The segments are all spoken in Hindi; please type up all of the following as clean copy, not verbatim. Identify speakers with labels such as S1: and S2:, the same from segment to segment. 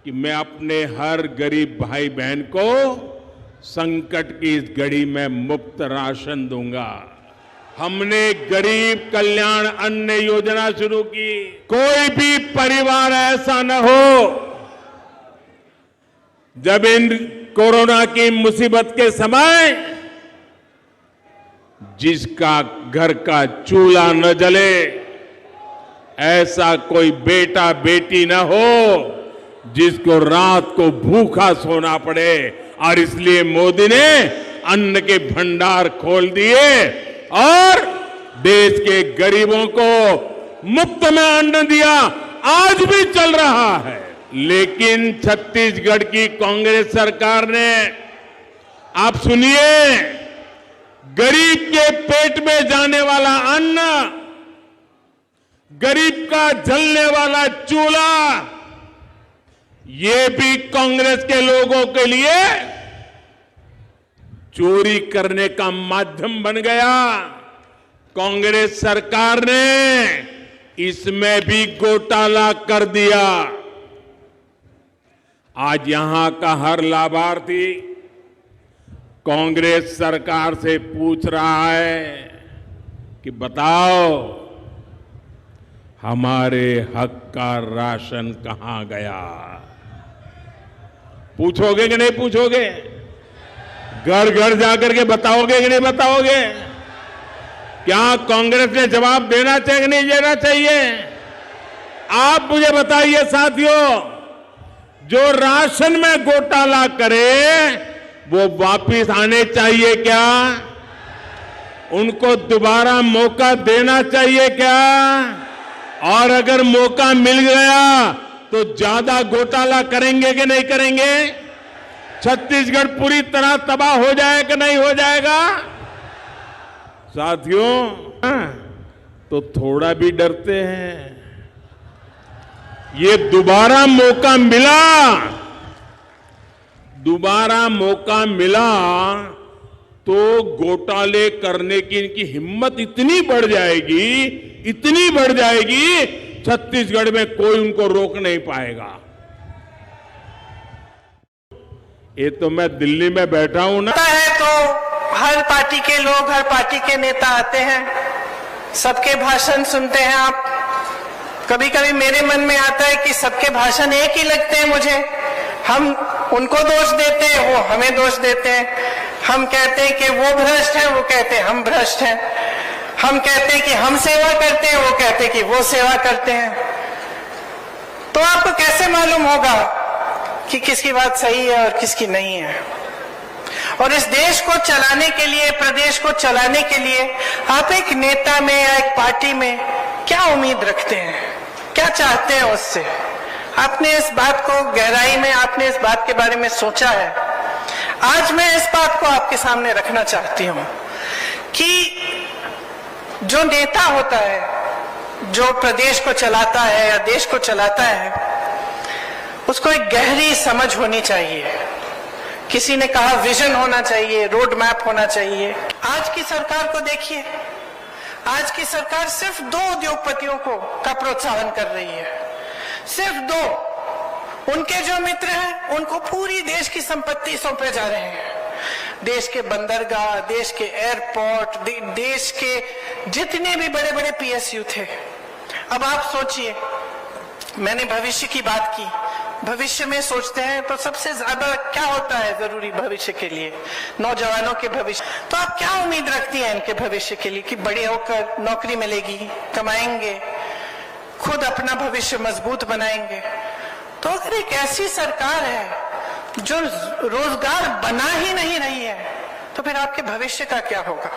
S1: कि मैं अपने हर गरीब भाई बहन को संकट की इस घड़ी में मुफ्त राशन दूंगा। हमने गरीब कल्याण अन्न योजना शुरू की। कोई भी परिवार ऐसा न हो जब इन कोरोना की मुसीबत के समय जिसका घर का चूल्हा न जले, ऐसा कोई बेटा बेटी न हो जिसको रात को भूखा सोना पड़े। और इसलिए मोदी ने अन्न के भंडार खोल दिए और देश के गरीबों को मुफ्त में अन्न दिया। आज भी चल रहा है। लेकिन छत्तीसगढ़ की कांग्रेस सरकार ने, आप सुनिए, गरीब के पेट में जाने वाला अन्न, गरीब का जलने वाला चूल्हा, ये भी कांग्रेस के लोगों के लिए चोरी करने का माध्यम बन गया। कांग्रेस सरकार ने इसमें भी घोटाला कर दिया। आज यहां का हर लाभार्थी कांग्रेस सरकार से पूछ रहा है कि बताओ हमारे हक का राशन कहां गया। पूछोगे कि नहीं पूछोगे? घर घर जाकर के बताओगे कि नहीं बताओगे? क्या कांग्रेस ने जवाब देना चाहिए कि नहीं देना चाहिए? आप मुझे बताइए साथियों, जो राशन में घोटाला करे वो वापिस आने चाहिए क्या? उनको दोबारा मौका देना चाहिए क्या? और अगर मौका मिल गया तो ज्यादा घोटाला करेंगे कि नहीं करेंगे? छत्तीसगढ़ पूरी तरह तबाह हो जाए कि नहीं हो जाएगा? साथियों, तो थोड़ा भी डरते हैं। ये दोबारा मौका मिला तो घोटाले करने की इनकी हिम्मत इतनी बढ़ जाएगी, छत्तीसगढ़ में कोई उनको रोक नहीं पाएगा। ये तो मैं दिल्ली में बैठा हूं ना,
S2: है तो हर पार्टी के लोग, हर पार्टी के नेता आते हैं, सबके भाषण सुनते हैं आप। कभी कभी मेरे मन में आता है कि सबके भाषण एक ही लगते हैं मुझे। हम उनको दोष देते हैं, वो हमें दोष देते हैं। हम कहते हैं कि वो भ्रष्ट है, वो कहते हैं हम भ्रष्ट हैं। हम कहते हैं कि हम सेवा करते हैं, वो कहते हैं कि वो सेवा करते हैं। तो आपको कैसे मालूम होगा कि किसकी बात सही है और किसकी नहीं है? और इस देश को चलाने के लिए, प्रदेश को चलाने के लिए आप एक नेता में या एक पार्टी में क्या उम्मीद रखते हैं? क्या चाहते हैं उससे? आपने इस बात को गहराई में, आपने इस बात के बारे में सोचा है? आज मैं इस बात को आपके सामने रखना चाहती हूं कि जो नेता होता है, जो प्रदेश को चलाता है या देश को चलाता है, उसको एक गहरी समझ होनी चाहिए। किसी ने कहा विजन होना चाहिए, रोड मैप होना चाहिए। आज की सरकार को देखिए, आज की सरकार सिर्फ 2 उद्योगपतियों का प्रोत्साहन कर रही है, सिर्फ 2। उनके जो मित्र हैं उनको पूरी देश की संपत्ति सौंपे जा रहे हैं। देश के बंदरगाह, देश के एयरपोर्ट, देश के जितने भी बड़े बड़े पीएसयू थे। अब आप सोचिए, मैंने भविष्य की बात की। भविष्य में सोचते हैं तो सबसे ज्यादा क्या होता है जरूरी भविष्य के लिए? नौजवानों के भविष्य। तो आप क्या उम्मीद रखती हैं इनके भविष्य के लिए कि बड़े होकर नौकरी मिलेगी, कमाएंगे, खुद अपना भविष्य मजबूत बनाएंगे? तो अगर एक ऐसी सरकार है जो रोजगार बना ही नहीं रही है, तो फिर आपके भविष्य का क्या होगा?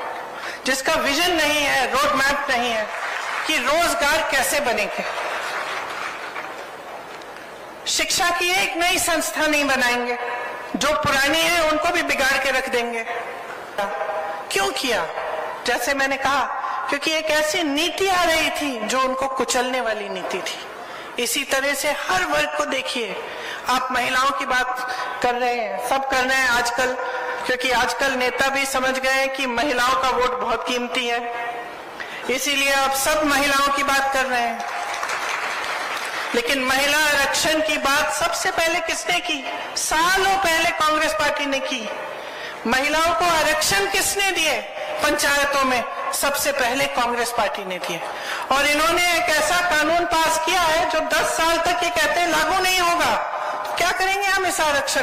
S2: जिसका विजन नहीं है, रोड मैप नहीं है कि रोजगार कैसे बनेंगे। शिक्षा की एक नई संस्था नहीं बनाएंगे, जो पुरानी है उनको भी बिगाड़ के रख देंगे। क्यों किया? जैसे मैंने कहा, क्योंकि एक ऐसी नीति आ रही थी जो उनको कुचलने वाली नीति थी। इसी तरह से हर वर्ग को देखिए, आप महिलाओं की बात कर रहे हैं, सब कर रहे हैं आजकल, क्योंकि आजकल नेता भी समझ गए कि महिलाओं का वोट बहुत कीमती है, इसीलिए आप सब महिलाओं की बात कर रहे हैं। लेकिन महिला आरक्षण की बात सबसे पहले किसने की? सालों पहले कांग्रेस पार्टी ने की। महिलाओं को आरक्षण किसने दिए? पंचायतों में सबसे पहले कांग्रेस पार्टी ने दिए। और इन्होंने एक ऐसा कानून पास किया है जो 10 साल तक ये कहते हैं लागू नहीं होगा। तो क्या करेंगे हम इस आरक्षण